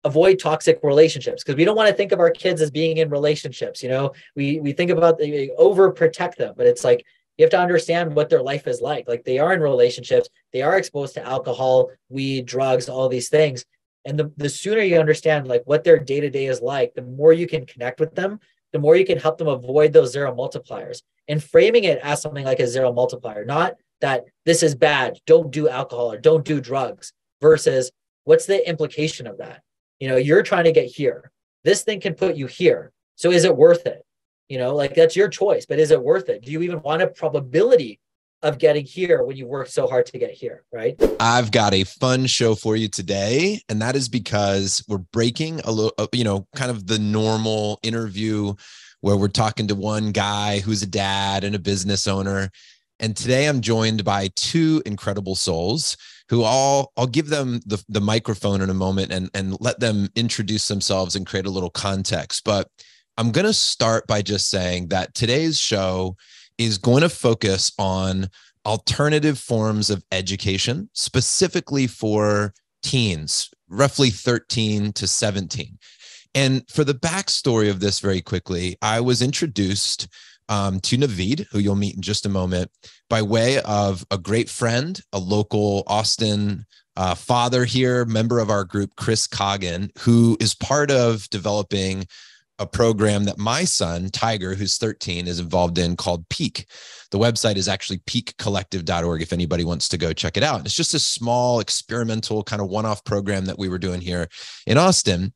avoid toxic relationships, because we don't want to think of our kids as being in relationships. We think about the overprotect them, but it's like you have to understand what their life is like. Like, they are in relationships, they are exposed to alcohol, weed, drugs, all these things. And the sooner you understand like what their day-to-day is like, the more you can connect with them, the more you can help them avoid those zero multipliers, and framing it as something like a zero multiplier, not that this is bad, don't do alcohol or don't do drugs, versus what's the implication of that? You're trying to get here. This thing can put you here. So is it worth it? Like, that's your choice, but is it worth it? Do you even want a probability of getting here when you work so hard to get here, right? I've got a fun show for you today, and that is because we're breaking a little, kind of the normal interview where we're talking to one guy who's a dad and a business owner. And today I'm joined by two incredible souls who I'll give them the microphone in a moment and let them introduce themselves and create a little context. But I'm going to start by just saying that today's show is going to focus on alternative forms of education, specifically for teens, roughly 13 to 17. And for the backstory of this very quickly, I was introduced to Navid, who you'll meet in just a moment, by way of a great friend, a local Austin father here, member of our group, Chris Coggin, who is part of developing a program that my son, Tiger, who's 13, is involved in called Peak. The website is actually peakcollective.org if anybody wants to go check it out. It's just a small experimental kind of one-off program that we were doing here in Austin.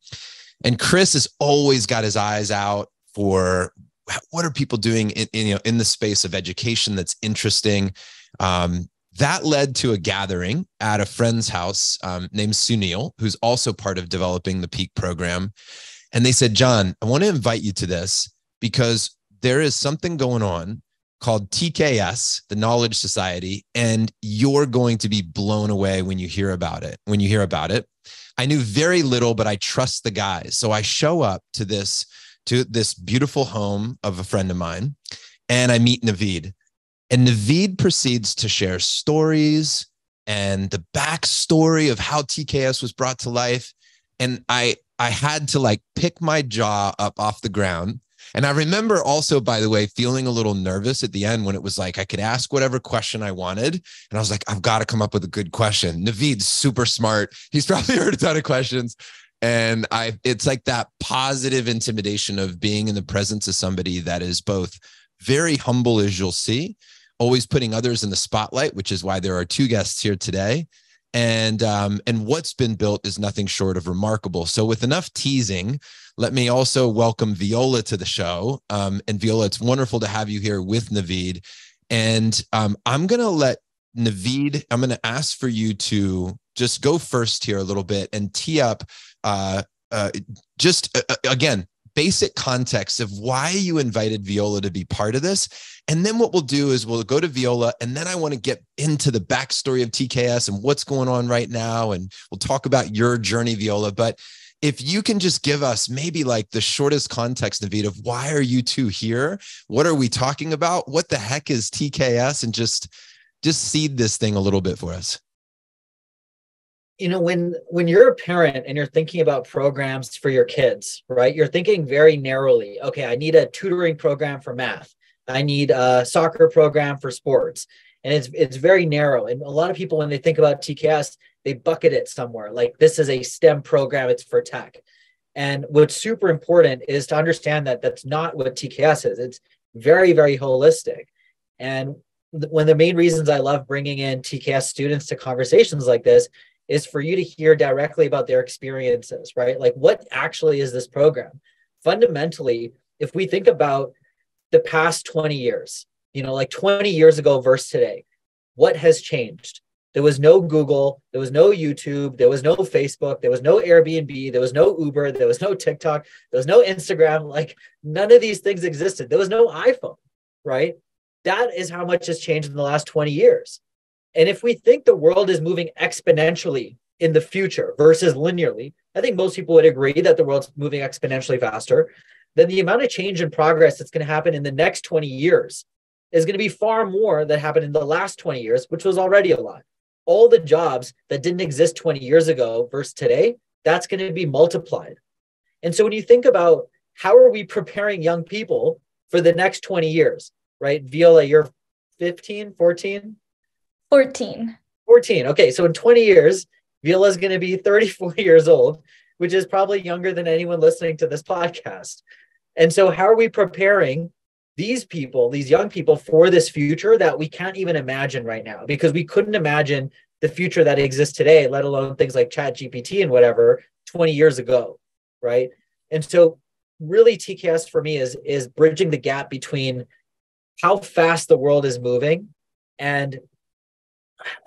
And Chris has always got his eyes out for what are people doing in the space of education that's interesting. That led to a gathering at a friend's house named Sunil, who's also part of developing the Peak program. And they said, John, I want to invite you to this because there is something going on called TKS, the Knowledge Society, and you're going to be blown away when you hear about it. I knew very little, but I trust the guys. So I show up to this beautiful home of a friend of mine, and I meet Navid. And Navid proceeds to share stories and the backstory of how TKS was brought to life. And I had to pick my jaw up off the ground. And I remember also, by the way, feeling a little nervous at the end when it was like I could ask whatever question I wanted. And I was like, I've got to come up with a good question. Navid's super smart. He's probably heard a ton of questions. And it's like that positive intimidation of being in the presence of somebody that is both very humble, as you'll see, always putting others in the spotlight, which is why there are two guests here today. And what's been built is nothing short of remarkable. So with enough teasing, let me also welcome Viola to the show. And Viola, it's wonderful to have you here with Navid. And I'm going to let Navid, I'm going to ask for you to just go first here a little bit and tee up again, basic context of why you invited Viola to be part of this. And then what we'll do is we'll go to Viola, and then I want to get into the backstory of TKS and what's going on right now. And we'll talk about your journey, Viola. But if you can just give us maybe the shortest context, Navid, of why are you two here? What are we talking about? What the heck is TKS? And just seed this thing a little bit for us. When you're a parent and you're thinking about programs for your kids, right? You're thinking very narrowly. Okay, I need a tutoring program for math. I need a soccer program for sports. And it's very narrow. And a lot of people, when they think about TKS, they bucket it somewhere. Like, this is a STEM program, it's for tech. And what's super important is to understand that that's not what TKS is. It's very, very holistic. And one of the main reasons I love bringing in TKS students to conversations like this is for you to hear directly about their experiences, right? Like, what actually is this program? Fundamentally, if we think about the past 20 years, 20 years ago versus today, what has changed? There was no Google, there was no YouTube, there was no Facebook, there was no Airbnb, there was no Uber, there was no TikTok, there was no Instagram. None of these things existed. There was no iPhone, right? That is how much has changed in the last 20 years. And if we think the world is moving exponentially in the future versus linearly, I think most people would agree that the world's moving exponentially faster. Then the amount of change and progress that's going to happen in the next 20 years is going to be far more than happened in the last 20 years, which was already a lot. All the jobs that didn't exist 20 years ago versus today, that's going to be multiplied. And so when you think about how are we preparing young people for the next 20 years, right? Viola, you're 15, 14? 14. 14. Okay, so in 20 years, Viola is going to be 34 years old, which is probably younger than anyone listening to this podcast. And so how are we preparing these people, these young people, for this future that we can't even imagine right now? Because we couldn't imagine the future that exists today, let alone things like ChatGPT and whatever 20 years ago, right? And so really TKS for me is bridging the gap between how fast the world is moving and,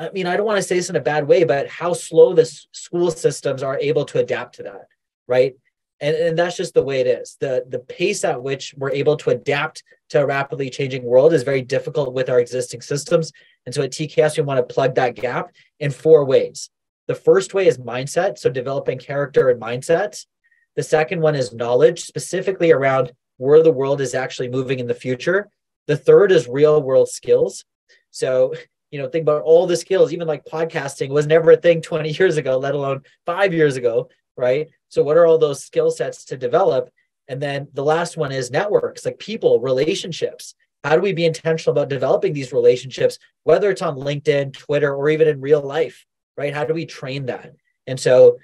I mean, I don't want to say this in a bad way, but how slow the school systems are able to adapt to that, right? And that's just the way it is. The pace at which we're able to adapt to a rapidly changing world is very difficult with our existing systems. And so at TKS, we want to plug that gap in 4 ways. The first way is mindset, so developing character and mindsets. The second one is knowledge, specifically around where the world is actually moving in the future. The third is real world skills. So, think about all the skills, even like podcasting was never a thing 20 years ago, let alone 5 years ago, right? So what are all those skill sets to develop? And then the last one is networks, like people, relationships. How do we be intentional about developing these relationships, whether it's on LinkedIn, Twitter, or even in real life, right? How do we train that? And so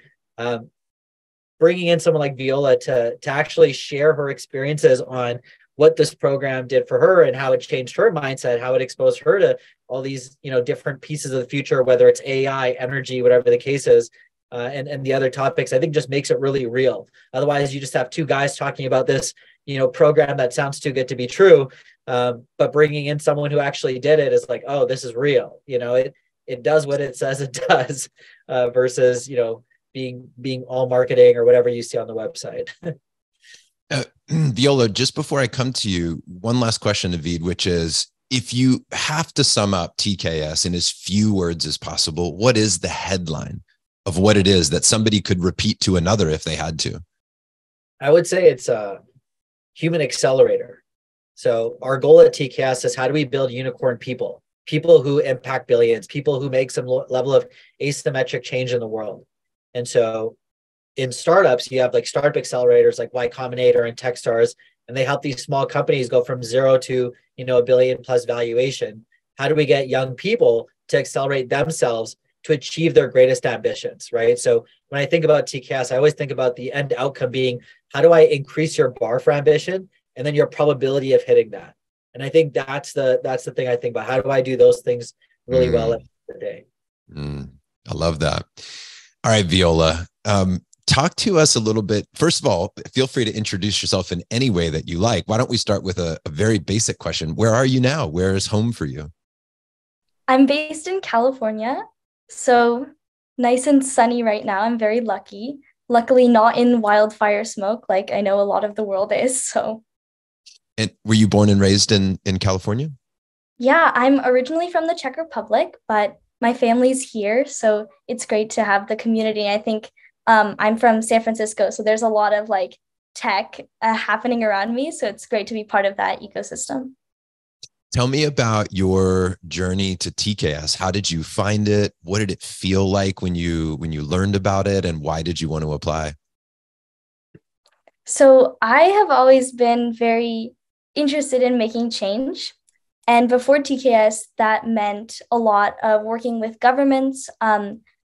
bringing in someone like Viola to actually share her experiences on what this program did for her and how it changed her mindset, how it exposed her to all these, different pieces of the future, whether it's AI, energy, whatever the case is, and the other topics, I think just makes it really real. Otherwise, you just have 2 guys talking about this, program that sounds too good to be true. But bringing in someone who actually did it is like, oh, this is real. It does what it says it does, versus, being all marketing or whatever you see on the website. Viola, just before I come to you, one last question, Navid, which is, if you have to sum up TKS in as few words as possible, what is the headline of what it is that somebody could repeat to another if they had to? I would say it's a human accelerator. So our goal at TKS is how do we build unicorn people who impact billions, people who make some level of asymmetric change in the world. And so in startups, you have like startup accelerators like Y Combinator and Techstars, and they help these small companies go from 0 to, $1 billion plus valuation. How do we get young people to accelerate themselves to achieve their greatest ambitions, right? So when I think about TKS, I always think about the end outcome being, how do I increase your bar for ambition and then your probability of hitting that? And I think that's the thing I think about. How do I do those things really well at the end of the day? I love that. All right, Viola. Talk to us a little bit. First of all, feel free to introduce yourself in any way that you like. Why don't we start with a very basic question? Where are you now? Where is home for you? I'm based in California, so nice and sunny right now. I'm very lucky. Luckily, not in wildfire smoke like I know a lot of the world is. So, And were you born and raised in California? yeah, I'm originally from the Czech Republic, but my family's here, so it's great to have the community. I think I'm from San Francisco, so there's a lot of like tech happening around me. So it's great to be part of that ecosystem. Tell me about your journey to TKS. How did you find it? What did it feel like when you learned about it, and why did you want to apply? So I have always been very interested in making change. And before TKS, that meant a lot of working with governments.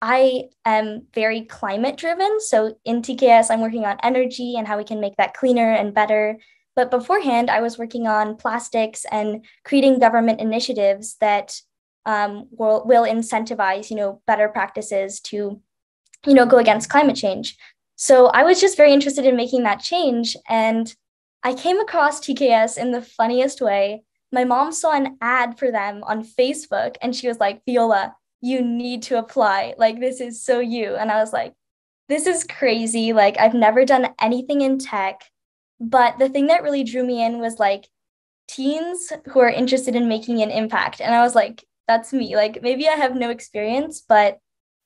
I am very climate driven. So in TKS, I'm working on energy and how we can make that cleaner and better. But beforehand, I was working on plastics and creating government initiatives that will incentivize, better practices to, go against climate change. So I was just very interested in making that change. And I came across TKS in the funniest way. My mom saw an ad for them on Facebook and she was like, Viola, you need to apply. Like, this is so you. And I was like, this is crazy. Like, I've never done anything in tech. But the thing that really drew me in was like teens who are interested in making an impact. And I was like, that's me. Like, maybe I have no experience, but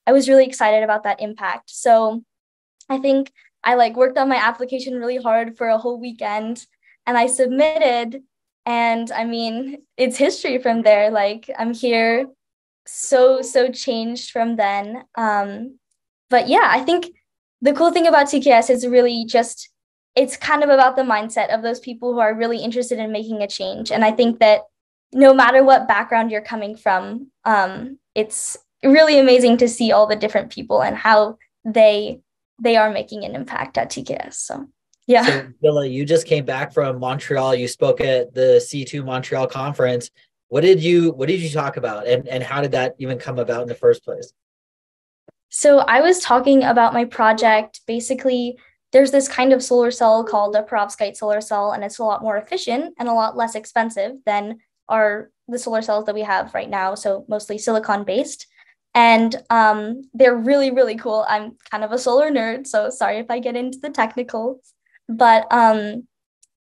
I was really excited about that impact. So I think I worked on my application really hard for a whole weekend and I submitted. And I mean, it's history from there. Like, I'm here, so changed from then. But yeah, I think the cool thing about TKS is really just, it's kind of about the mindset of those people who are really interested in making a change. And I think that no matter what background you're coming from, it's really amazing to see all the different people and how they are making an impact at TKS. So yeah. So Viola, you just came back from Montreal. You spoke at the C2 Montreal conference. What did you talk about, and how did that even come about in the first place? So I was talking about my project. Basically, there's this kind of solar cell called a perovskite solar cell, and it's a lot more efficient and a lot less expensive than the solar cells that we have right now. So mostly silicon based. And they're really, really cool. I'm kind of a solar nerd, so sorry if I get into the technicals, but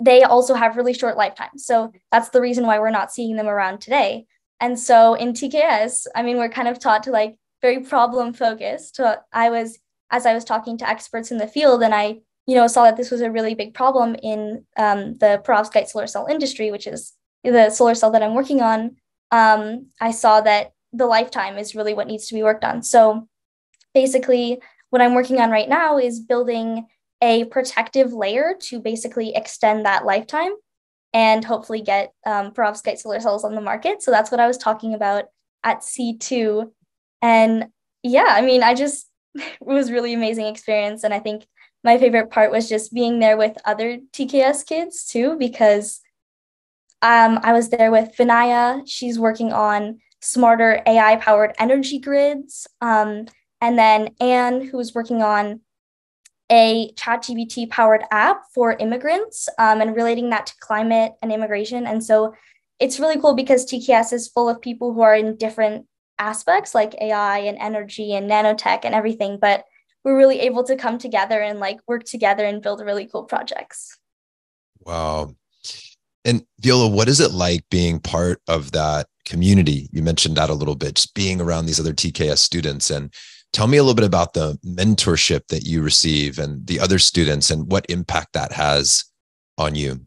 they also have really short lifetimes. So that's the reason why we're not seeing them around today. And so in TKS, I mean, we're kind of taught to like very problem focused. So as I was talking to experts in the field, and I, saw that this was a really big problem in the perovskite solar cell industry, which is the solar cell that I'm working on. I saw that the lifetime is really what needs to be worked on. So basically, what I'm working on right now is building a protective layer to basically extend that lifetime and hopefully get perovskite solar cells on the market. So that's what I was talking about at C2. And yeah, I mean, it was really amazing experience. And I think my favorite part was just being there with other TKS kids too, because I was there with Vinaya. She's working on smarter AI-powered energy grids. And then Anne, who's working on a ChatGPT-powered app for immigrants and relating that to climate and immigration. And so it's really cool because TKS is full of people who are in different aspects like AI and energy and nanotech and everything, but we're really able to come together and like work together and build really cool projects. Wow. And Viola, what is it like being part of that community? You mentioned that a little bit, just being around these other TKS students. And tell me a little bit about the mentorship that you receive and the other students and what impact that has on you.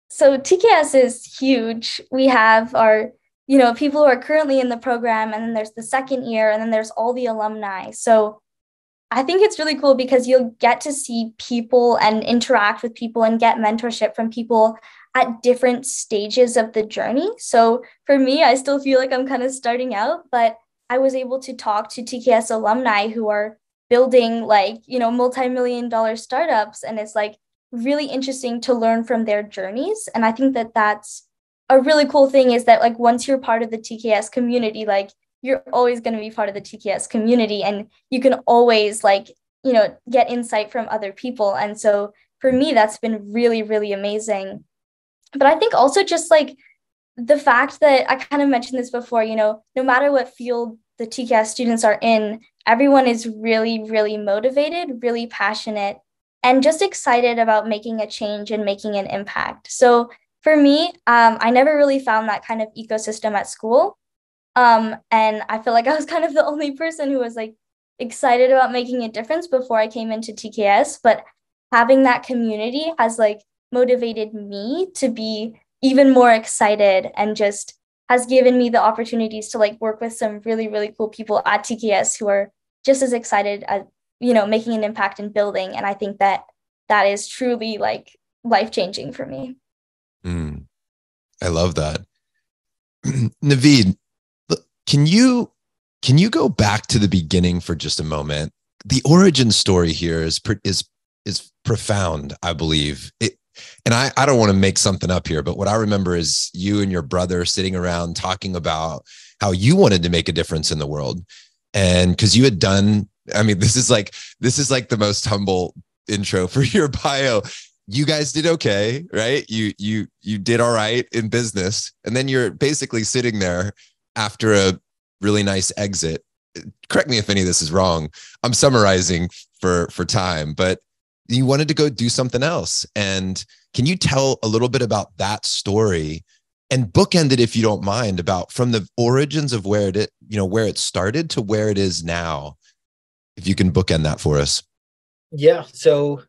So TKS is huge. We have our, people who are currently in the program, and then there's the second year, and then there's all the alumni. So I think it's really cool because you'll get to see people and interact with people and get mentorship from people at different stages of the journey. So for me, I still feel like I'm kind of starting out, but I was able to talk to TKS alumni who are building multi-million-dollar startups. And it's like really interesting to learn from their journeys. And I think that that's a really cool thing, is that like once you're part of the TKS community, like you're always going to be part of the TKS community, and you can always get insight from other people. And so for me, that's been really, really amazing. But I think also just like the fact that I kind of mentioned this before, no matter what field the TKS students are in, everyone is really, really motivated, really passionate, and just excited about making a change and making an impact. So for me, I never really found that kind of ecosystem at school. And I feel like I was kind of the only person who was like excited about making a difference before I came into TKS. But having that community has like motivated me to be even more excited, and just has given me the opportunities to like work with some really, really cool people at TKS who are just as excited as, making an impact in building. And I think that that is truly like life-changing for me. I love that. Navid, can you go back to the beginning for just a moment? The origin story here is profound, I believe. And I don't want to make something up here, but what I remember is you and your brother sitting around talking about how you wanted to make a difference in the world. And because you had done, I mean, this is like the most humble intro for your bio. You guys did okay, right? You did all right in business. And then you're basically sitting there after a really nice exit. Correct me if any of this is wrong. I'm summarizing for time, but you wanted to go do something else. And can you tell a little bit about that story, and bookend it, if you don't mind, about from the origins of where it started to where it is now, if you can bookend that for us. Yeah. So,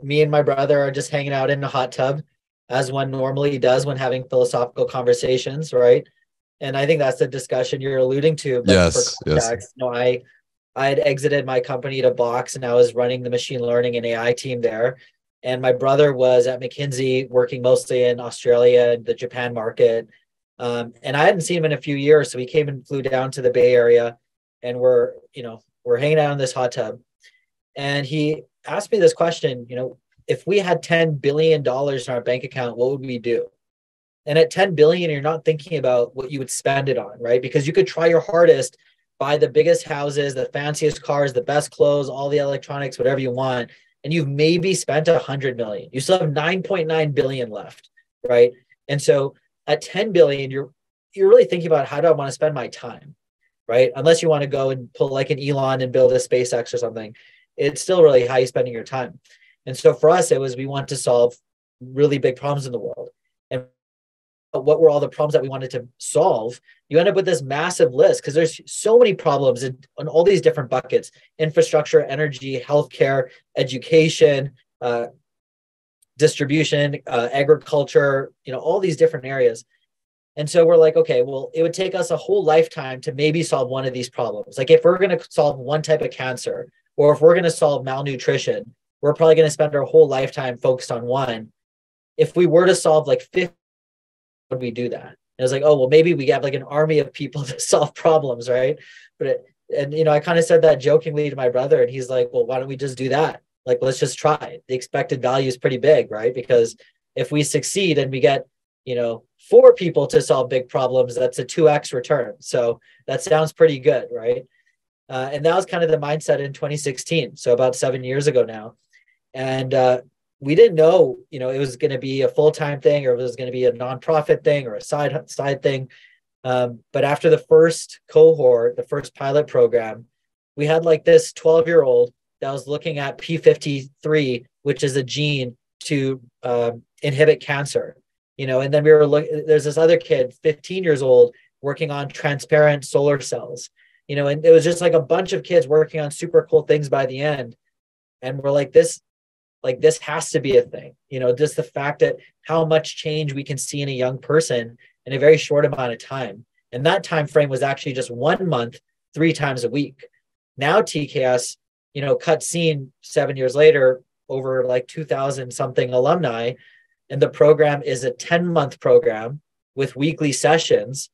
me and my brother are just hanging out in the hot tub, as one normally does when having philosophical conversations, right? And I think that's the discussion you're alluding to. But Yes, for context, I had exited my company to Box, and I was running the machine learning and AI team there. And my brother was at McKinsey working mostly in Australia and the Japan market. And I hadn't seen him in a few years. So he came and flew down to the Bay Area, and we're hanging out in this hot tub. And he asked me this question, if we had $10 billion in our bank account, what would we do? And at 10 billion, you're not thinking about what you would spend it on, right? Because you could try your hardest, buy the biggest houses, the fanciest cars, the best clothes, all the electronics, whatever you want. And you've maybe spent 100 million. You still have 9.9 billion left, right? And so at 10 billion, you're really thinking about, how do I want to spend my time, right? Unless you want to go and pull like an Elon and build a SpaceX or something, it's still really how you're spending your time. And so for us, it was, we want to solve really big problems in the world. And what were all the problems that we wanted to solve? You end up with this massive list because there's so many problems in all these different buckets: infrastructure, energy, healthcare, education, distribution, agriculture, all these different areas. And so we're like, okay, well, it would take us a whole lifetime to maybe solve one of these problems. Like if we're going to solve one type of cancer, or if we're going to solve malnutrition, we're probably going to spend our whole lifetime focused on one. If we were to solve like 50, would we do that? And I was like, oh, well, maybe we have like an army of people to solve problems, right? I kind of said that jokingly to my brother, and he's like, well, why don't we just do that? Like, let's just try. The expected value is pretty big, right? Because if we succeed and we get, 4 people to solve big problems, that's a 2x return. So that sounds pretty good, right? And that was kind of the mindset in 2016. So about 7 years ago now. And we didn't know, it was going to be a full-time thing, or if it was going to be a nonprofit thing or a side thing. But after the first cohort, the first pilot program, we had like this 12-year-old that was looking at P53, which is a gene to inhibit cancer. And then there's this other kid, 15 years old, working on transparent solar cells, and it was just like a bunch of kids working on super cool things by the end. And we're like, this has to be a thing, just the fact that how much change we can see in a young person in a very short amount of time. And that time frame was actually just 1 month, 3 times a week. Now TKS, cut scene 7 years later, over like 2,000 something alumni. And the program is a 10-month program with weekly sessions,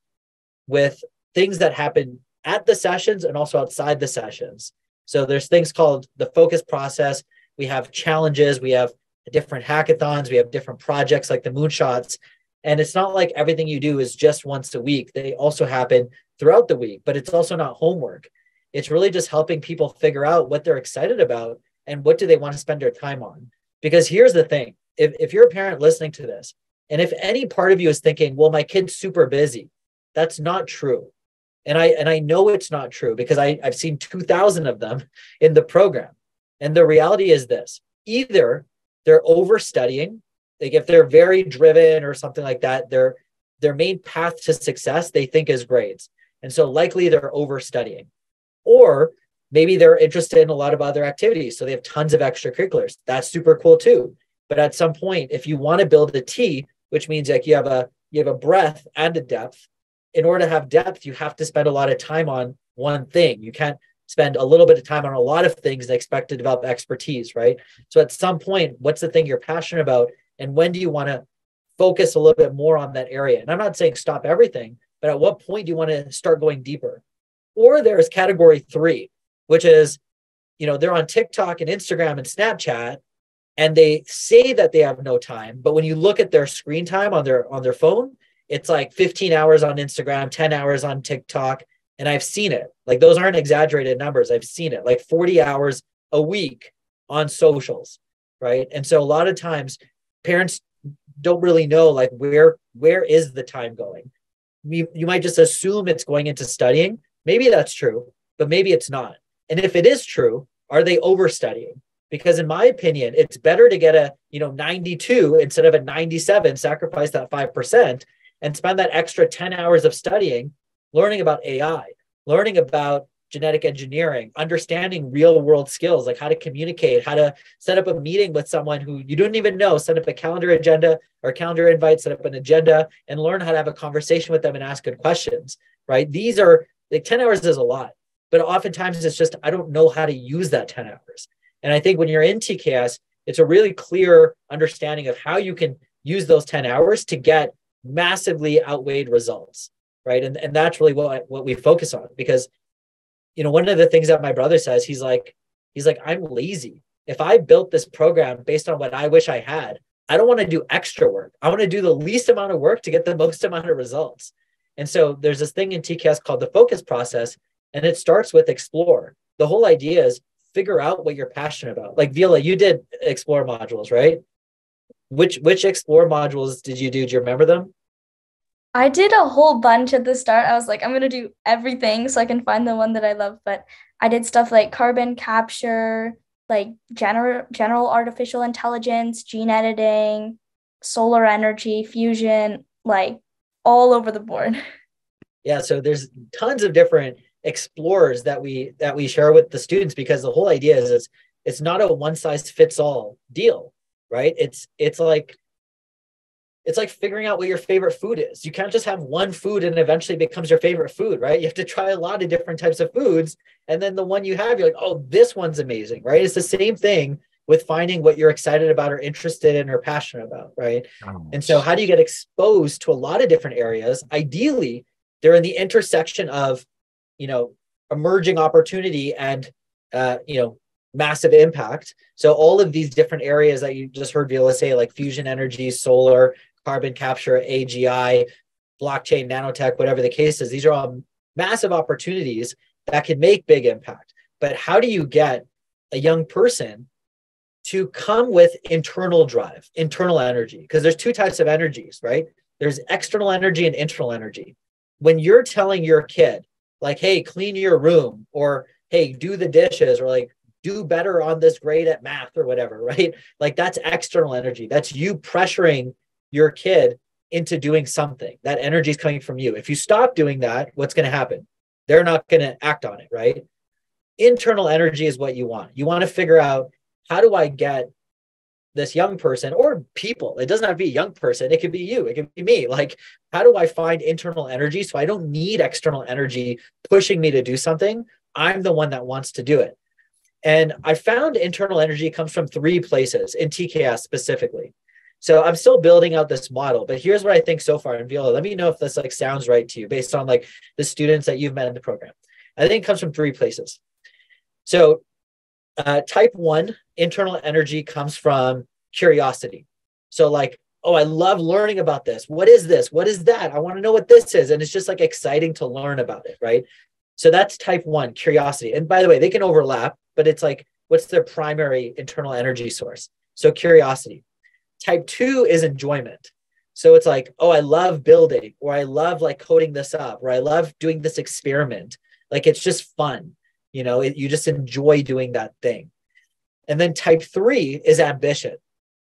with things that happen at the sessions and also outside the sessions. So there's things called the focus process. We have challenges, we have different hackathons, we have different projects like the moonshots. And it's not like everything you do is just once a week. They also happen throughout the week, but it's also not homework. It's really just helping people figure out what they're excited about and what do they want to spend their time on. Because here's the thing, if you're a parent listening to this, and if any part of you is thinking, well, my kid's super busy, that's not true. And I know it's not true because I've seen 2,000 of them in the program. And the reality is this: either they're overstudying, like if they're very driven or something like that, their main path to success they think is grades. And so likely they're overstudying. Or maybe they're interested in a lot of other activities. So they have tons of extracurriculars. That's super cool too. But at some point, if you want to build a T, which means like you have a breadth and a depth, in order to have depth, you have to spend a lot of time on one thing. You can't spend a little bit of time on a lot of things and expect to develop expertise, right? So at some point, what's the thing you're passionate about? And when do you want to focus a little bit more on that area? And I'm not saying stop everything, but at what point do you want to start going deeper? Or there's category 3, which is, they're on TikTok and Instagram and Snapchat, and they say that they have no time. But when you look at their screen time on their phone, it's like 15 hours on Instagram, 10 hours on TikTok. And I've seen it. Like, those aren't exaggerated numbers. I've seen it, like 40 hours a week on socials, right? And so a lot of times parents don't really know, like, where is the time going? You might just assume it's going into studying. Maybe that's true, but maybe it's not. And if it is true, are they overstudying? Because in my opinion, it's better to get a 92 instead of a 97, sacrifice that 5%, and spend that extra 10 hours of studying, learning about AI, learning about genetic engineering, understanding real world skills, like how to communicate, how to set up a meeting with someone who you don't even know, set up a calendar agenda or calendar invite, set up an agenda and learn how to have a conversation with them and ask good questions, right? These are like 10 hours is a lot, but oftentimes it's just, I don't know how to use that 10 hours. And I think when you're in TKS, it's a really clear understanding of how you can use those 10 hours to get massively outweighed results, right? And that's really what we focus on, because, you know, one of the things that my brother says, he's like, I'm lazy. If I built this program based on what I wish I had, I don't want to do extra work. I want to do the least amount of work to get the most amount of results. And so there's this thing in TKS called the focus process, and it starts with explore. The whole idea is figure out what you're passionate about. Like Viola, you did explore modules, right? Which explore modules did you do? Do you remember them? I did a whole bunch at the start. I was like, I'm going to do everything so I can find the one that I love. But I did stuff like carbon capture, like general artificial intelligence, gene editing, solar energy, fusion, like all over the board. Yeah, so there's tons of different explorers that we share with the students, because the whole idea is it's not a one size fits all deal, right? It's like figuring out what your favorite food is. You can't just have one food and eventually it becomes your favorite food, right? You have to try a lot of different types of foods. And then the one you have, you're like, oh, this one's amazing, right? It's the same thing with finding what you're excited about or interested in or passionate about, right? And so how do you get exposed to a lot of different areas? Ideally, they're in the intersection of, you know, emerging opportunity and, you know, massive impact. So all of these different areas that you just heard Viola say, like fusion energy, solar, carbon capture, AGI, blockchain, nanotech, whatever the case is, these are all massive opportunities that can make big impact. But how do you get a young person to come with internal drive, internal energy? Because there's two types of energies, right? There's external energy and internal energy. When you're telling your kid, like, hey, clean your room, or hey, do the dishes, or like, do better on this grade at math or whatever, right? Like that's external energy. That's you pressuring your kid into doing something. That energy is coming from you. If you stop doing that, what's going to happen? They're not going to act on it, right? Internal energy is what you want. You want to figure out, how do I get this young person or people? It doesn't have to be a young person. It could be you. It could be me. Like, how do I find internal energy so I don't need external energy pushing me to do something? I'm the one that wants to do it. And I found internal energy comes from three places in TKS specifically. So I'm still building out this model, but here's what I think so far. And Viola, let me know if this like sounds right to you based on like the students that you've met in the program. I think it comes from three places. So type 1 internal energy comes from curiosity. So like, oh, I love learning about this. What is this? What is that? I want to know what this is. And it's just like exciting to learn about it, right? So that's type 1, curiosity. And by the way, they can overlap, but it's like, what's their primary internal energy source? So curiosity. Type 2 is enjoyment. So it's like, oh, I love building, or I love like coding this up, or I love doing this experiment. Like, it's just fun. You know, you just enjoy doing that thing. And then type 3 is ambition.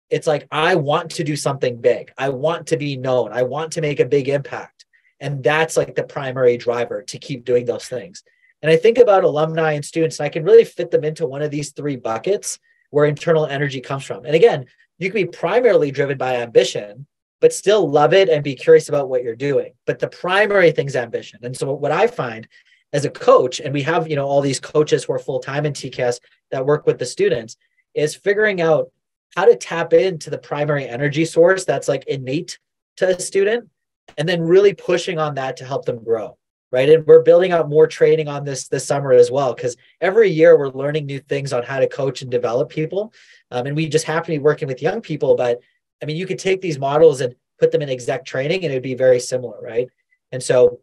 It's like, I want to do something big. I want to be known. I want to make a big impact. And that's like the primary driver to keep doing those things. And I think about alumni and students, and I can really fit them into one of these three buckets where internal energy comes from. And again, you can be primarily driven by ambition, but still love it and be curious about what you're doing. But the primary thing is ambition. And so what I find as a coach, and we have, you know, all these coaches who are full-time in TCAS that work with the students, is figuring out how to tap into the primary energy source that's like innate to a student, and then really pushing on that to help them grow, right? And we're building out more training on this summer as well, because every year we're learning new things on how to coach and develop people. And we just happen to be working with young people, but I mean, you could take these models and put them in exec training and it'd be very similar, right? And so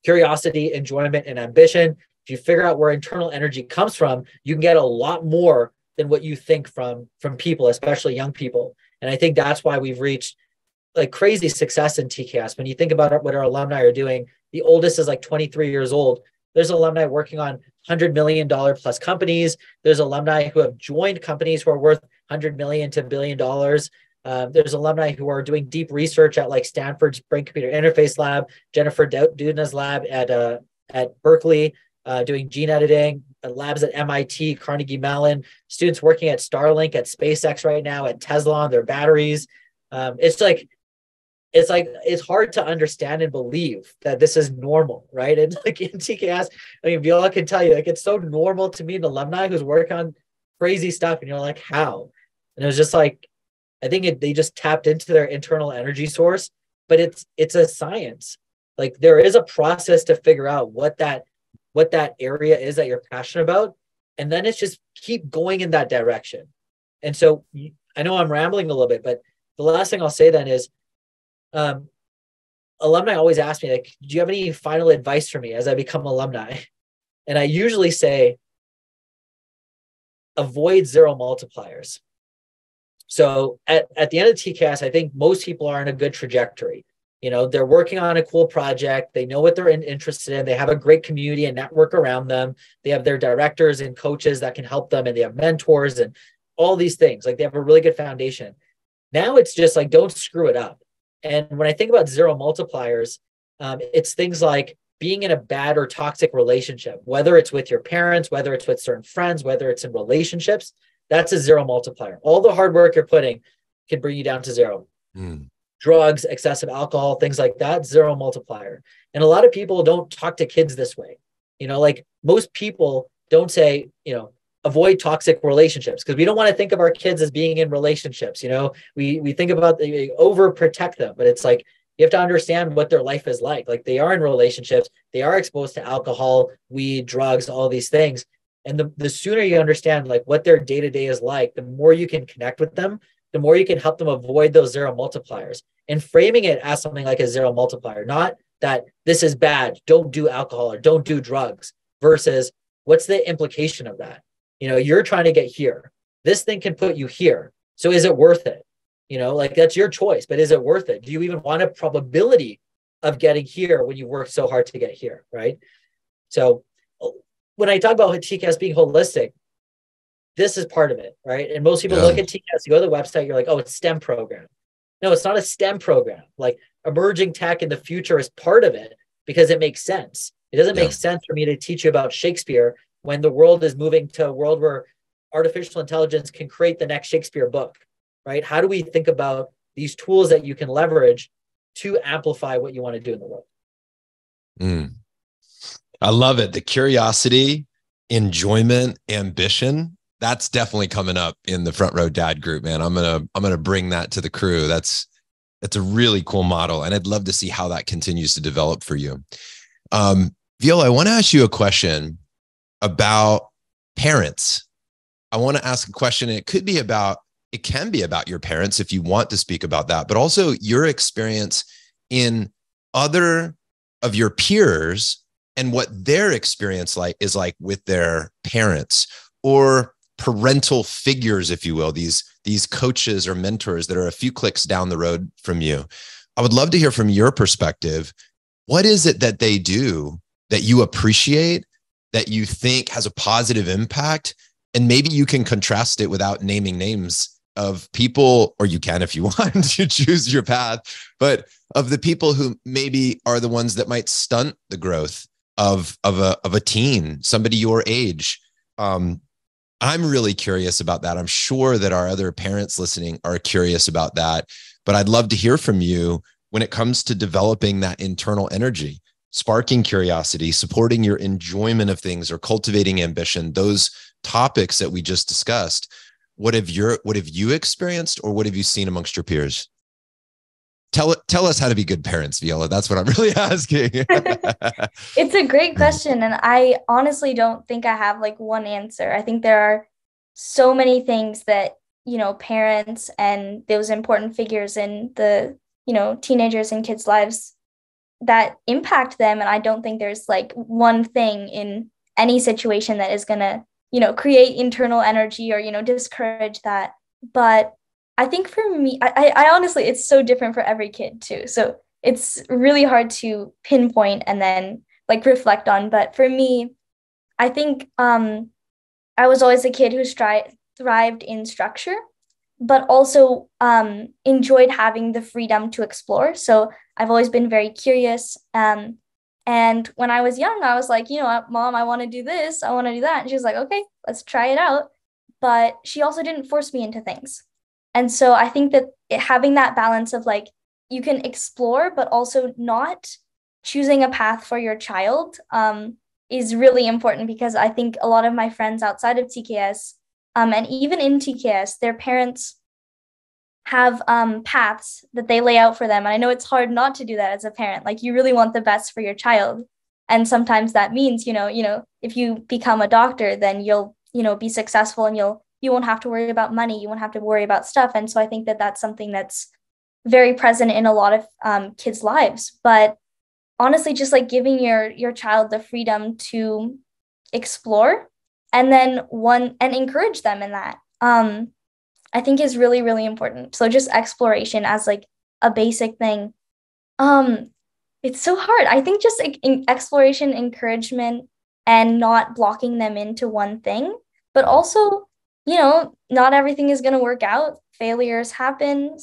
curiosity, enjoyment, and ambition, if you figure out where internal energy comes from, you can get a lot more than what you think from people, especially young people. And I think that's why we've reached like crazy success in TCAS. When you think about what our alumni are doing, the oldest is like 23 years old. There's alumni working on $100 million plus companies. There's alumni who have joined companies who are worth $100 million to $1 billion. There's alumni who are doing deep research at like Stanford's Brain Computer Interface Lab, Jennifer Doudna's lab at Berkeley. doing gene editing, labs at MIT, Carnegie Mellon, students working at Starlink, at SpaceX right now, at Tesla on their batteries. It's hard to understand and believe that this is normal, right? And like in TKS, I mean, Viola can tell you, like, it's so normal to meet an alumni who's working on crazy stuff, and you're like, how? And it was just like, I think they just tapped into their internal energy source, but it's a science. Like, there is a process to figure out what that area is that you're passionate about, and then it's just keep going in that direction. And so I know I'm rambling a little bit, but the last thing I'll say then is, alumni always ask me, like, do you have any final advice for me as I become alumni? And I usually say, avoid zero multipliers. So at the end of TCAS, I think most people are in a good trajectory. You know, they're working on a cool project. They know what they're interested in. They have a great community and network around them. They have their directors and coaches that can help them, and they have mentors and all these things. Like, they have a really good foundation. Now it's just like, don't screw it up. And when I think about zero multipliers, it's things like being in a bad or toxic relationship, whether it's with your parents, whether it's with certain friends, whether it's in relationships. That's a zero multiplier. All the hard work you're putting can bring you down to zero. Drugs, excessive alcohol, things like that, zero multiplier. And a lot of people don't talk to kids this way. You know, like, most people don't say, you know, avoid toxic relationships, because we don't want to think of our kids as being in relationships. You know, we think about the overprotect them, but it's like, you have to understand what their life is like. Like, they are in relationships, they are exposed to alcohol, weed, drugs, all these things. And the sooner you understand like what their day-to-day is like, the more you can connect with them, the more you can help them avoid those zero multipliers. And framing it as something like a zero multiplier, not that this is bad, don't do alcohol or don't do drugs, versus what's the implication of that? You know, you're trying to get here. This thing can put you here. So is it worth it? You know, like, that's your choice, but is it worth it? Do you even want a probability of getting here when you work so hard to get here, right? So when I talk about TCAS being holistic, this is part of it, right? And most people look at TCAS, you go to the website, you're like, oh, it's STEM program. No, it's not a STEM program. Like, emerging tech in the future is part of it because it makes sense. It doesn't make sense for me to teach you about Shakespeare when the world is moving to a world where artificial intelligence can create the next Shakespeare book, right? How do we think about these tools that you can leverage to amplify what you want to do in the world? I love it. The curiosity, enjoyment, ambition. That's definitely coming up in the Front Row Dad group, man. I'm gonna bring that to the crew. That's a really cool model, and I'd love to see how that continues to develop for you. Viola, I want to ask you a question about parents. I want to ask a question, and it can be about your parents if you want to speak about that, but also your experience in other of your peers and what their experience is like with their parents or parental figures, if you will, these coaches or mentors that are a few clicks down the road from you. I would love to hear from your perspective. What is it that they do that you appreciate, that you think has a positive impact? And maybe you can contrast it without naming names of people, or you can if you want to choose your path, but of the people who maybe are the ones that might stunt the growth of a teen, somebody your age. I'm really curious about that. I'm sure that our other parents listening are curious about that, but I'd love to hear from you when it comes to developing that internal energy, sparking curiosity, supporting your enjoyment of things, or cultivating ambition, those topics that we just discussed. What have you experienced, or what have you seen amongst your peers? Tell us how to be good parents, Viola. That's what I'm really asking. It's a great question. And I honestly don't think I have like one answer. I think there are so many things that, you know, parents and those important figures in the, you know, teenagers and kids' lives that impact them. And I don't think there's like one thing in any situation that is going to, you know, create internal energy or, you know, discourage that. But I think for me, I honestly, it's so different for every kid too. So it's really hard to pinpoint and then like reflect on. But for me, I think I was always a kid who thrived in structure, but also enjoyed having the freedom to explore. So I've always been very curious. And when I was young, I was like, Mom, I want to do this. I want to do that. And she was like, okay, let's try it out. But she also didn't force me into things. And so I think that having that balance of like, you can explore, but also not choosing a path for your child is really important, because I think a lot of my friends outside of TKS and even in TKS, their parents have paths that they lay out for them. And I know it's hard not to do that as a parent. Like, you really want the best for your child. And sometimes that means, if you become a doctor, then you'll, be successful, and you won't have to worry about money. You won't have to worry about stuff. And so I think that that's something that's very present in a lot of kids' lives. But honestly, just like giving your child the freedom to explore, and then encourage them in that, I think is really, really important. So just exploration as like a basic thing. It's so hard. I think just exploration, encouragement, and not blocking them into one thing, but also, not everything is going to work out. Failures happen.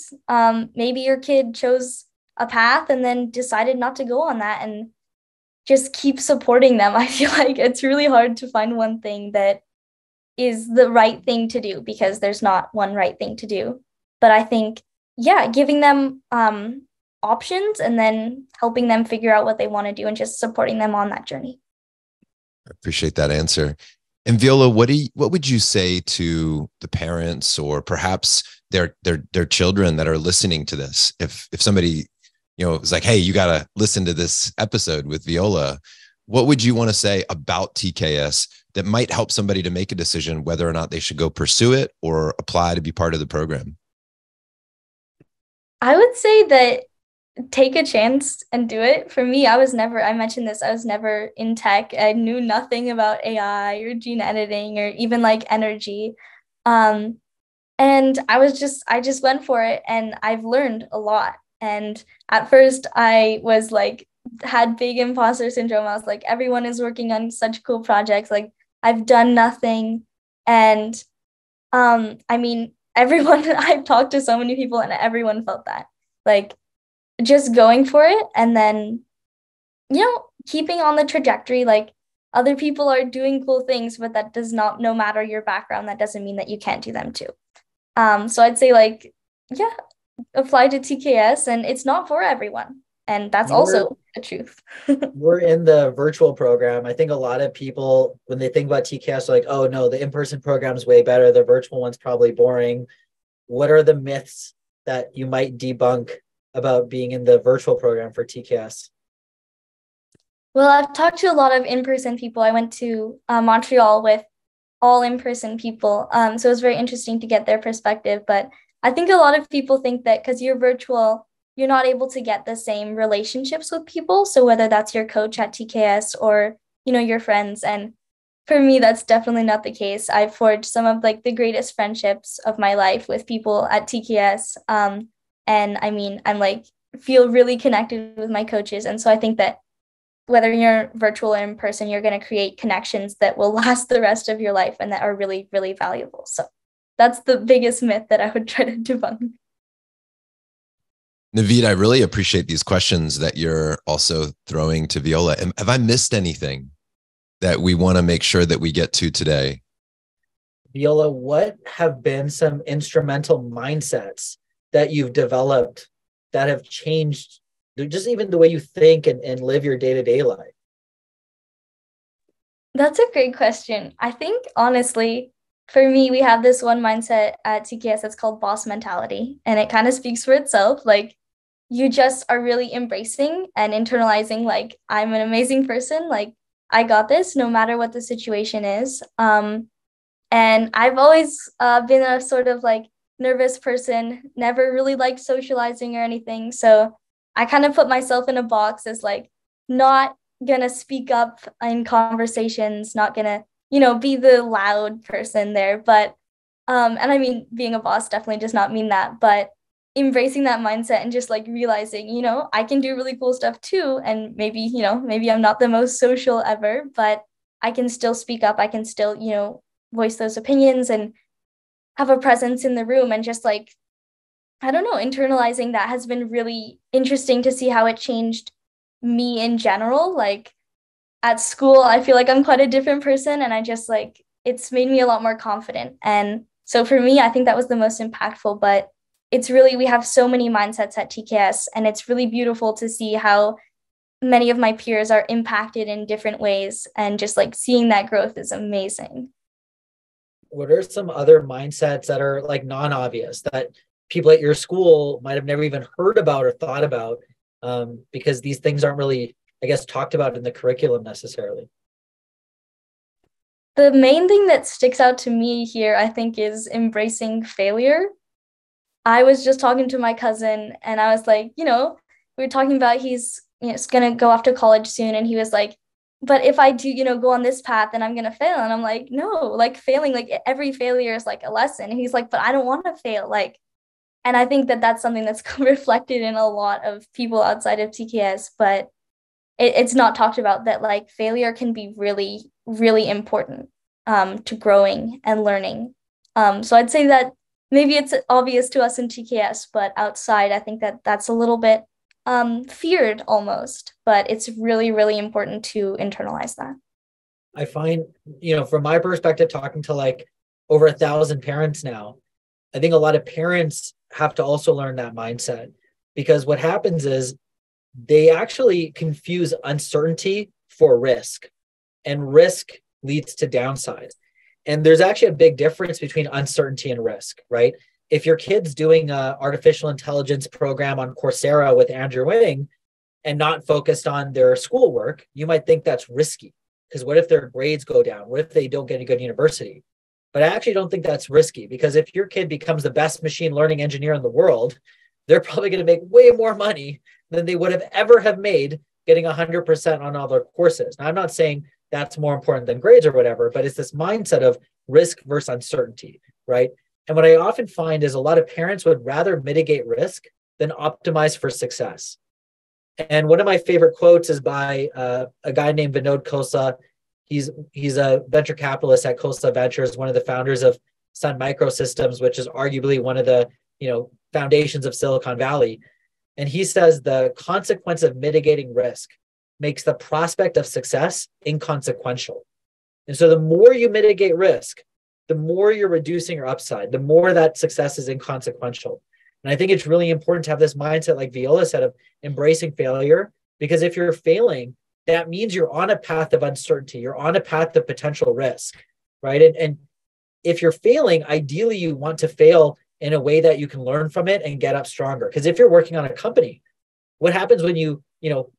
Maybe your kid chose a path and then decided not to go on that, and just keep supporting them. I feel like it's really hard to find one thing that is the right thing to do, because there's not one right thing to do. But I think, giving them options, and then helping them figure out what they want to do, and just supporting them on that journey. I appreciate that answer. And Viola, what would you say to the parents, or perhaps their children that are listening to this? If somebody, is like, hey, you got to listen to this episode with Viola, what would you want to say about TKS that might help somebody to make a decision whether or not they should go pursue it or apply to be part of the program? I would say that take a chance and do it. For me, I mentioned this, I was never in tech. I knew nothing about AI or gene editing or even like energy. And I just went for it, and I've learned a lot. And at first I was like, had big imposter syndrome. I was like, everyone is working on such cool projects. Like, I've done nothing. And everyone, I've talked to so many people, and everyone felt that. Like, just going for it, and then, keeping on the trajectory. Like, other people are doing cool things, but that does not, no matter your background, that doesn't mean that you can't do them too. So I'd say, like, apply to TKS, and it's not for everyone. And that's also the truth. We're in the virtual program. I think a lot of people, when they think about TKS, are like, oh no, the in-person program is way better. The virtual one's probably boring. What are the myths that you might debunk about being in the virtual program for TKS? Well, I've talked to a lot of in-person people. I went to Montreal with all in-person people. So it was very interesting to get their perspective. But I think a lot of people think that because you're virtual, you're not able to get the same relationships with people. So whether that's your coach at TKS or, your friends. And for me, that's definitely not the case. I've forged some of like the greatest friendships of my life with people at TKS. And I'm like, feel really connected with my coaches. And so I think that whether you're virtual or in person, you're going to create connections that will last the rest of your life, and that are really, really valuable. So that's the biggest myth that I would try to debunk. Navid, I really appreciate these questions that you're also throwing to Viola. Have I missed anything that we want to make sure that we get to today? Viola, what have been some instrumental mindsets that you've developed that have changed just even the way you think and live your day-to-day life? That's a great question. I think, honestly, for me, we have this one mindset at TKS that's called boss mentality, and it kind of speaks for itself. Like, you just are really embracing and internalizing, like, I'm an amazing person. Like, I got this no matter what the situation is. And I've always been a sort of like nervous person, never really liked socializing or anything. So I kind of put myself in a box as like not gonna speak up in conversations, not gonna, be the loud person there. But and being a boss definitely does not mean that, but embracing that mindset and just like realizing, I can do really cool stuff too. And maybe I'm not the most social ever, but I can still speak up. I can still, voice those opinions and have a presence in the room. And just like, I don't know, internalizing that has been really interesting to see how it changed me in general. Like at school, I feel like I'm quite a different person, and I just like, it's made me a lot more confident. And so for me, I think that was the most impactful. But it's really, we have so many mindsets at TKS, and it's really beautiful to see how many of my peers are impacted in different ways, and just like seeing that growth is amazing. What are some other mindsets that are like non-obvious that people at your school might have never even heard about or thought about, because these things aren't really, I guess, talked about in the curriculum necessarily? The main thing that sticks out to me here, I think, is embracing failure. I was just talking to my cousin, and I was like, we were talking about he's going to go off to college soon. And he was like, but if I do, go on this path, then I'm going to fail. And I'm like, no, like failing, like every failure is like a lesson. And he's like, but I don't want to fail. Like, and I think that that's something that's reflected in a lot of people outside of TKS, but it's not talked about, that like failure can be really, really important to growing and learning. So I'd say that maybe it's obvious to us in TKS, but outside, I think that that's a little bit feared almost, but it's really, really important to internalize that. I find, from my perspective, talking to like over 1,000 parents now, I think a lot of parents have to also learn that mindset, because what happens is they actually confuse uncertainty for risk, and risk leads to downside. And there's actually a big difference between uncertainty and risk, right? If your kid's doing an artificial intelligence program on Coursera with Andrew Ng and not focused on their schoolwork, you might think that's risky, because what if their grades go down? What if they don't get a good university? But I actually don't think that's risky, because if your kid becomes the best machine learning engineer in the world, they're probably going to make way more money than they would have ever have made getting 100% on all their courses. Now, I'm not saying that's more important than grades or whatever, but it's this mindset of risk versus uncertainty, right? And what I often find is a lot of parents would rather mitigate risk than optimize for success. And one of my favorite quotes is by a guy named Vinod Khosla. He's a venture capitalist at Khosla Ventures, one of the founders of Sun Microsystems, which is arguably one of the foundations of Silicon Valley. And he says the consequence of mitigating risk makes the prospect of success inconsequential. And so the more you mitigate risk, the more you're reducing your upside, the more that success is inconsequential. And I think it's really important to have this mindset, like Viola said, of embracing failure, because if you're failing, that means you're on a path of uncertainty. You're on a path of potential risk, right? And if you're failing, ideally you want to fail in a way that you can learn from it and get up stronger. Because if you're working on a company, what happens when you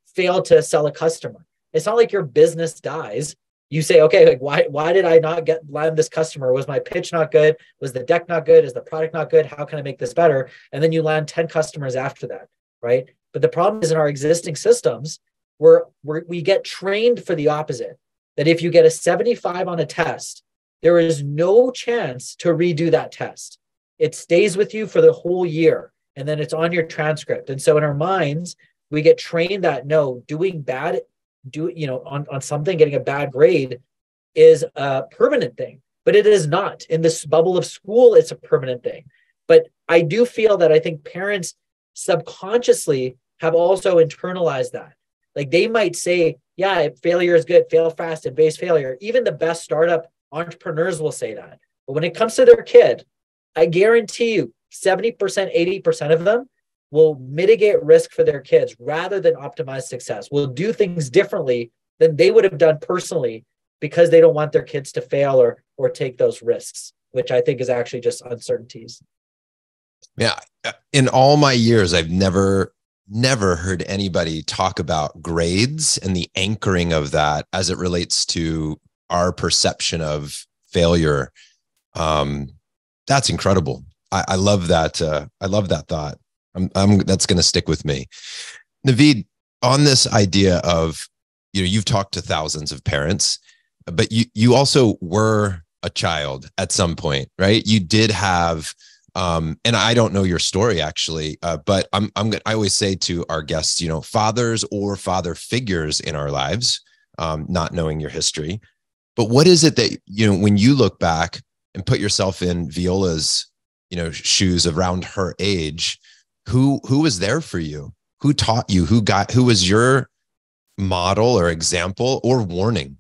fail to sell a customer? It's not like your business dies. You say, okay, like why did I not land this customer? Was my pitch not good? Was the deck not good? Is the product not good? How can I make this better? And then you land 10 customers after that, right? But the problem is in our existing systems, we get trained for the opposite, that if you get a 75 on a test, there is no chance to redo that test. It stays with you for the whole year, and then it's on your transcript. And so in our minds, we get trained that no, doing bad, on something, getting a bad grade is a permanent thing, but it is not. In this bubble of school, it's a permanent thing. But I do feel that I think parents subconsciously have also internalized that. Like they might say, yeah, failure is good, fail fast, embrace failure. Even the best startup entrepreneurs will say that. But when it comes to their kid, I guarantee you 70%, 80% of them will mitigate risk for their kids rather than optimize success. Will do things differently than they would have done personally because they don't want their kids to fail or take those risks, which I think is actually just uncertainties. Yeah. In all my years, I've never heard anybody talk about grades and the anchoring of that as it relates to our perception of failure. That's incredible. I love that. I love that thought. That's going to stick with me. Navid, on this idea of, you've talked to thousands of parents, but you also were a child at some point, right? You did have, and I don't know your story actually, but I always say to our guests, fathers or father figures in our lives, not knowing your history, but what is it that, when you look back and put yourself in Viola's, shoes around her age, who was there for you? Who taught you? Who was your model or example or warning?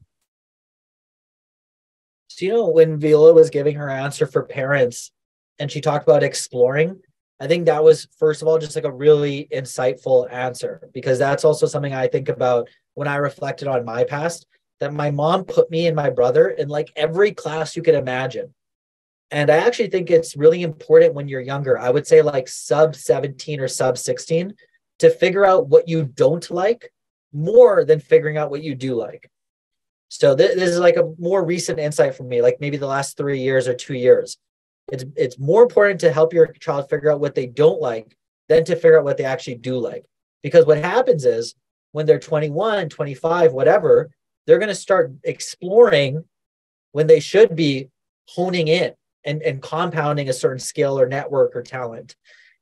So, when Viola was giving her answer for parents and she talked about exploring, I think that was, first of all, just like a really insightful answer, because that's also something I think about when I reflected on my past, that my mom put me and my brother in like every class you could imagine. And I actually think it's really important when you're younger, I would say like sub 17 or sub 16, to figure out what you don't like more than figuring out what you do like. So this is like a more recent insight from me, like maybe the last 3 years or 2 years. It's more important to help your child figure out what they don't like than to figure out what they actually do like. Because what happens is when they're 21, 25, whatever, they're going to start exploring when they should be honing in and compounding a certain skill or network or talent.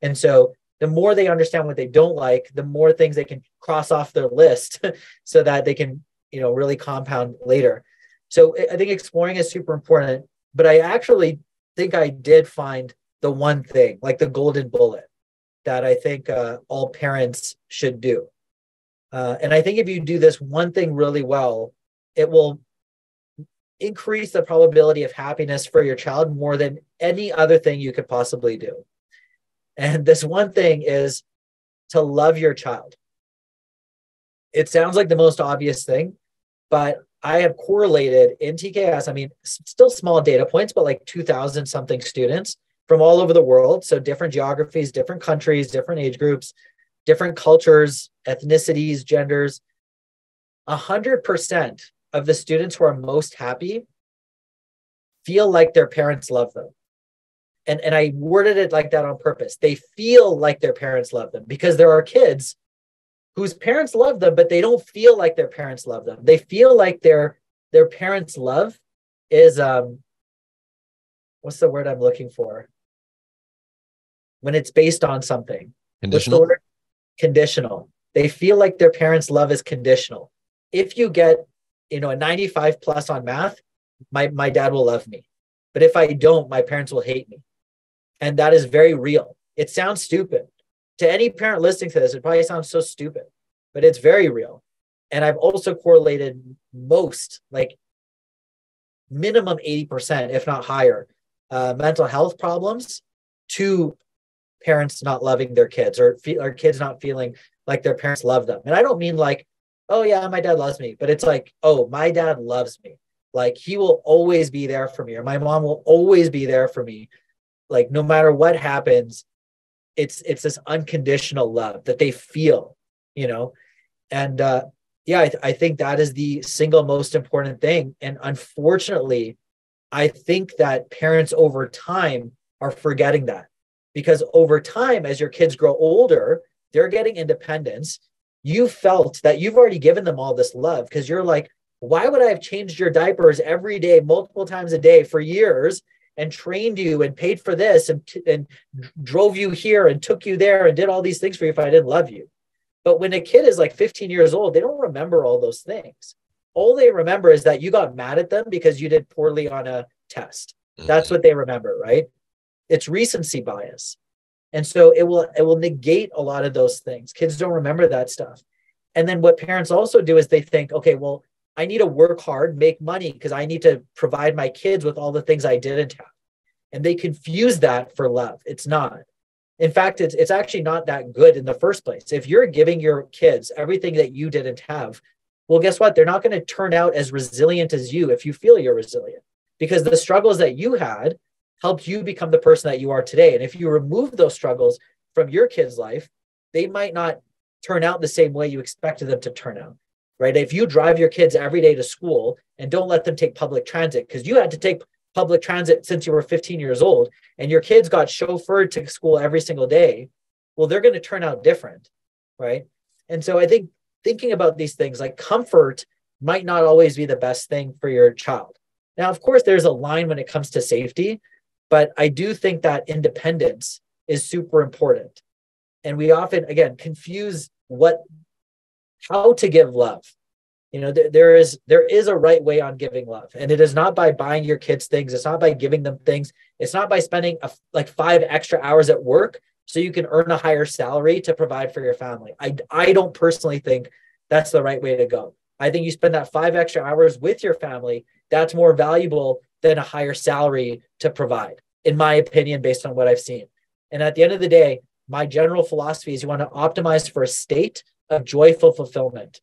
And so the more they understand what they don't like, the more things they can cross off their list so that they can, really compound later. So I think exploring is super important, but I actually think I did find the one thing, like the golden bullet, that I think all parents should do. And I think if you do this one thing really well, it will increase the probability of happiness for your child more than any other thing you could possibly do. And this one thing is to love your child. It sounds like the most obvious thing, but I have correlated in TKS, I mean, still small data points, but like 2,000 something students from all over the world. So different geographies, different countries, different age groups, different cultures, ethnicities, genders. 100% of the students who are most happy feel like their parents love them. And I worded it like that on purpose. They feel like their parents love them, because there are kids whose parents love them, but they don't feel like their parents love them. They feel like their parents' love is, what's the word I'm looking for? When it's based on something. Conditional? What's the word? Conditional. They feel like their parents' love is conditional. If you get, a 95 plus on math, my dad will love me. But if I don't, my parents will hate me. And that is very real. It sounds stupid. To any parent listening to this, it probably sounds so stupid, but it's very real. And I've also correlated most, like minimum 80%, if not higher, mental health problems to parents not loving their kids, or kids not feeling like their parents love them. And I don't mean like, oh yeah, my dad loves me, but it's like, oh, my dad loves me. Like he will always be there for me, or my mom will always be there for me. Like no matter what happens, it's this unconditional love that they feel, and I think that is the single most important thing. And unfortunately, I think that parents over time are forgetting that, because over time, as your kids grow older, they're getting independence. You felt that you've already given them all this love, because you're like, why would I have changed your diapers every day, multiple times a day for years, and trained you and paid for this and drove you here and took you there and did all these things for you if I didn't love you? But when a kid is like 15 years old, they don't remember all those things. All they remember is that you got mad at them because you did poorly on a test. That's what they remember, right? It's recency bias. And so it will negate a lot of those things. Kids don't remember that stuff. And then what parents also do is they think, okay, well, I need to work hard, make money, because I need to provide my kids with all the things I didn't have. And they confuse that for love. It's not. In fact, it's actually not that good in the first place. If you're giving your kids everything that you didn't have, well, guess what? They're not going to turn out as resilient as you if you feel you're resilient, because the struggles that you had helped you become the person that you are today. And if you remove those struggles from your kid's life, they might not turn out the same way you expected them to turn out. Right? If you drive your kids every day to school and don't let them take public transit, because you had to take public transit since you were 15 years old, and your kids got chauffeured to school every single day, well, they're going to turn out different, right? And so I think thinking about these things, like comfort might not always be the best thing for your child. Now, of course, there's a line when it comes to safety, but I do think that independence is super important. And we often, again, confuse how to give love. There is a right way on giving love, and it is not by buying your kids things. It's not by giving them things. It's not by spending like 5 extra hours at work so you can earn a higher salary to provide for your family. I don't personally think that's the right way to go. I think you spend that 5 extra hours with your family. That's more valuable than a higher salary to provide, in my opinion, based on what I've seen. And at the end of the day, my general philosophy is you want to optimize for a state of joyful fulfillment.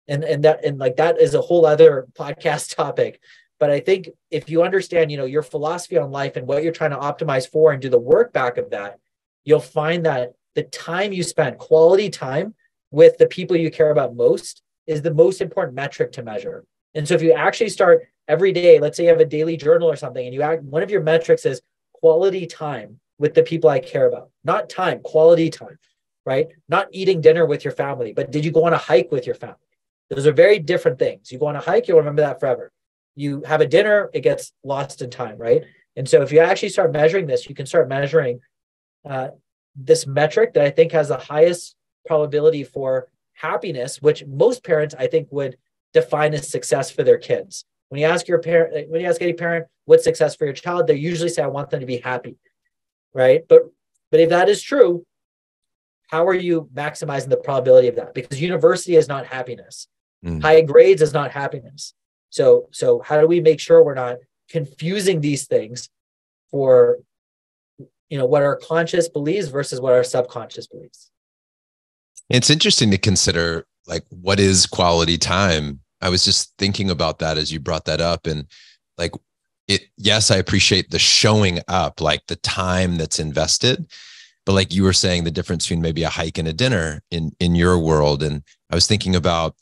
And that is a whole other podcast topic. But I think if you understand, your philosophy on life and what you're trying to optimize for and do the work back of that, you'll find that the time you spend, quality time with the people you care about most, is the most important metric to measure. And so if you actually start every day, let's say you have a daily journal or something, and one of your metrics is quality time with the people I care about, not time, quality time, right? Not eating dinner with your family, but did you go on a hike with your family? Those are very different things. You go on a hike, you'll remember that forever. You have a dinner, it gets lost in time, right? And so if you actually start measuring this, you can start measuring this metric that I think has the highest probability for happiness, which most parents, I think, would define as success for their kids. When you ask any parent what's success for your child, they usually say, I want them to be happy, right? But if that is true, how are you maximizing the probability of that? Because university is not happiness. High grades is not happiness. So how do we make sure we're not confusing these things for, what our conscious believes versus what our subconscious believes? It's interesting to consider, like, what is quality time? I was just thinking about that as you brought that up, and like yes, I appreciate the showing up, like the time that's invested, but like you were saying, the difference between maybe a hike and a dinner in your world. And I was thinking about,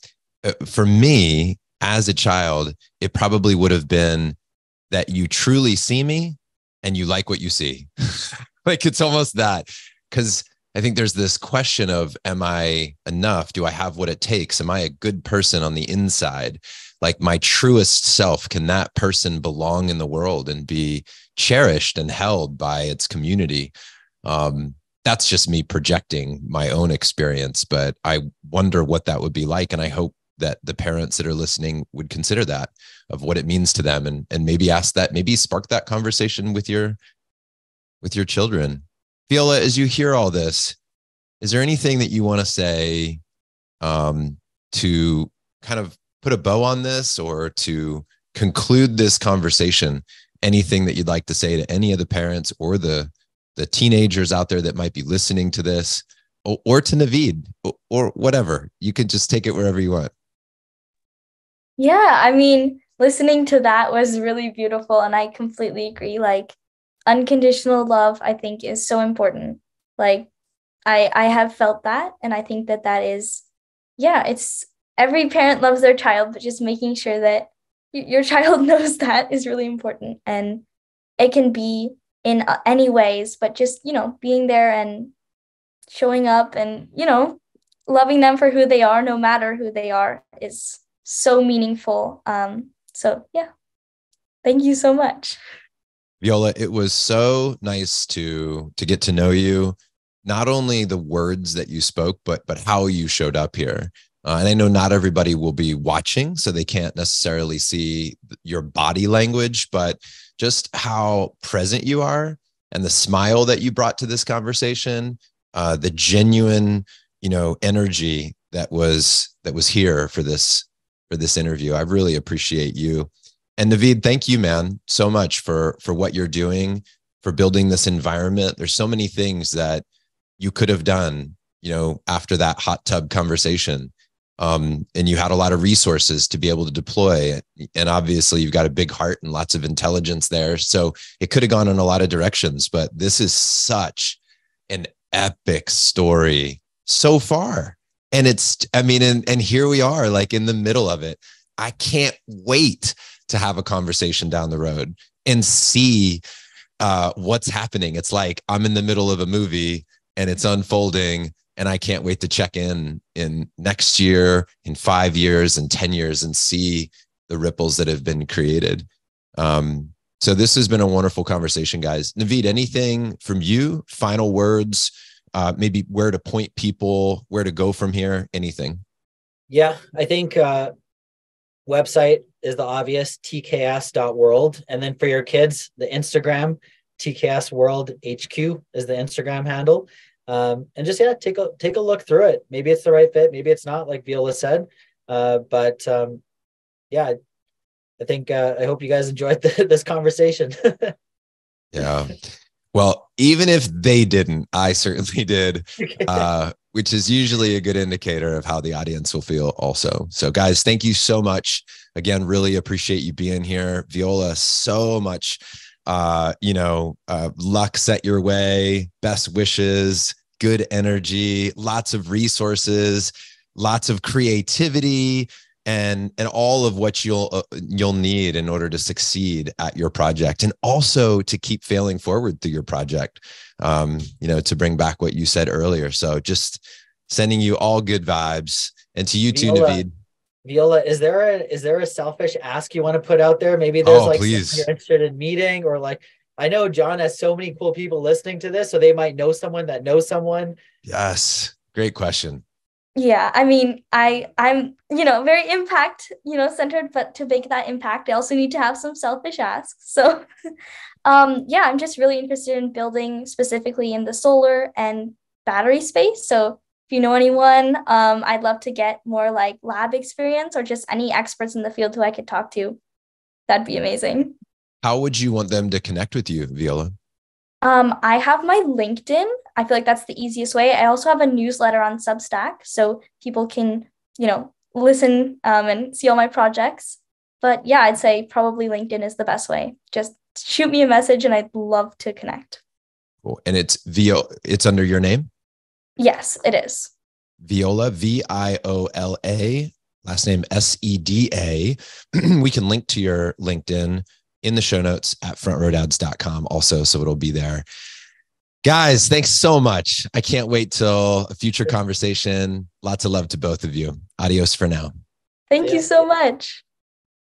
for me as a child, it probably would have been that you truly see me and you like what you see. Like, it's almost that, because I think there's this question of, am I enough? Do I have what it takes? Am I a good person on the inside? Like, my truest self, can that person belong in the world and be cherished and held by its community? That's just me projecting my own experience, but I wonder what that would be like. And I hope that the parents that are listening would consider that, of what it means to them, and maybe ask that, maybe spark that conversation with your children. Viola, as you hear all this, is there anything that you want to say to kind of put a bow on this, or to conclude this conversation? Anything that you'd like to say to any of the parents or the teenagers out there that might be listening to this, or to Navid, or whatever? You can just take it wherever you want. Yeah, I mean, listening to that was really beautiful, and I completely agree. Like, unconditional love, I think, is so important. Like, I have felt that, and I think that is, it's every parent loves their child, but just making sure that your child knows that is really important. And it can be in any ways, but just, being there and showing up and, loving them for who they are, no matter who they are, is so meaningful. So yeah, thank you so much. Viola, it was so nice to get to know you. Not only the words that you spoke, but how you showed up here. And I know not everybody will be watching, so they can't necessarily see your body language, but just how present you are, and the smile that you brought to this conversation, the genuine, energy that was here for this interview. I really appreciate you. And Navid, thank you, man, so much for what you're doing, for building this environment. There's so many things that you could have done, after that hot tub conversation. And you had a lot of resources to be able to deploy. And obviously you've got a big heart and lots of intelligence there. So it could have gone in a lot of directions, but this is such an epic story so far. And and here we are, like, in the middle of it. I can't wait to have a conversation down the road and see what's happening. It's like I'm in the middle of a movie and it's unfolding, and I can't wait to check in next year, in 5 years, and 10 years, and see the ripples that have been created. So this has been a wonderful conversation, guys. Navid, anything from you? Final words, maybe where to point people, where to go from here, anything? Yeah, I think website is the obvious, tks.world. And then for your kids, the Instagram, TKS World HQ is the Instagram handle. And just, yeah, take a look through it. Maybe it's the right fit. Maybe it's not, like Viola said. But yeah, I think, I hope you guys enjoyed this conversation. Yeah. Well, even if they didn't, I certainly did, which is usually a good indicator of how the audience will feel also. So guys, thank you so much. Again, really appreciate you being here. Viola, so much, luck set your way, best wishes, good energy, lots of resources, lots of creativity, and all of what you'll need in order to succeed at your project, and also to keep failing forward through your project, to bring back what you said earlier. So just sending you all good vibes, and to you too, Navid. Viola, is there a selfish ask you want to put out there? Maybe there's someone you're interested in meeting, or like, I know John has so many cool people listening to this, so they might know someone that knows someone. Yes. Great question. Yeah, I mean, I'm very impact centered, but to make that impact, I also need to have some selfish asks. So, yeah, I'm just really interested in building specifically in the solar and battery space. So, if you know anyone, I'd love to get more like lab experience, or just any experts in the field who I could talk to. That'd be amazing. How would you want them to connect with you, Viola? I have my LinkedIn. I feel like that's the easiest way. I also have a newsletter on Substack, so people can, listen and see all my projects. But yeah, I'd say probably LinkedIn is the best way. Just shoot me a message and I'd love to connect. Cool. And it's under your name? Yes, it is. Viola, Viola, last name Seda. We can link to your LinkedIn in the show notes at frontrodads.com also, so it'll be there. Guys, thanks so much. I can't wait till a future conversation. Lots of love to both of you. Adios for now. Thank you so much.